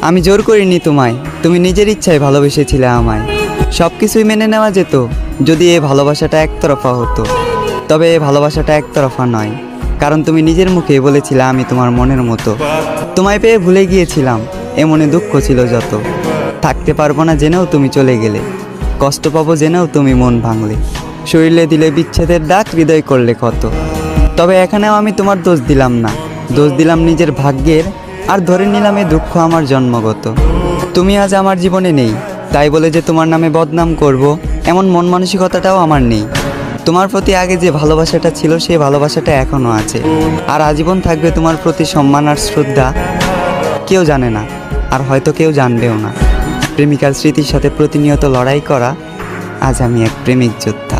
আমি জোর করিনি তোমায়, তুমি নিজের ইচ্ছায় ভালোবেসেছিলে আমায়। সব কিছুই মেনে নেওয়া যেত যদি এই ভালোবাসাটা একতরফা হতো। তবে এই ভালোবাসাটা একতরফা নয়, কারণ তুমি নিজের মুখে বলেছিলে আমি তোমার মনের মতো। তোমায় পেয়ে ভুলে গিয়েছিলাম, এমনে দুঃখ ছিল যত। থাকতে পারবো না জেনেও তুমি চলে গেলে, কষ্ট পাবো জেনেও তুমি মন ভাঙলে। শরীরে দিলে বিচ্ছেদের ডাক, হৃদয় করলে ক্ষত। তবে এখানেও আমি তোমার দোষ দিলাম না, দোষ দিলাম নিজের ভাগ্যের। আর ধরে নিলাম এ দুঃখ আমার জন্মগত। তুমি আজ আমার জীবনে নেই, তাই বলে যে তোমার নামে বদনাম করব এমন মন মানসিকতাটাও আমার নেই। তোমার প্রতি আগে যে ভালোবাসাটা ছিল সেই ভালোবাসাটা এখনও আছে, আর আজীবন থাকবে তোমার প্রতি সম্মান আর শ্রদ্ধা। কেউ জানে না, আর হয়তো কেউ জানবেও না। প্রেমিকার স্মৃতির সাথে প্রতিনিয়ত লড়াই করা, আজ আমি এক প্রেমিক যোদ্ধা।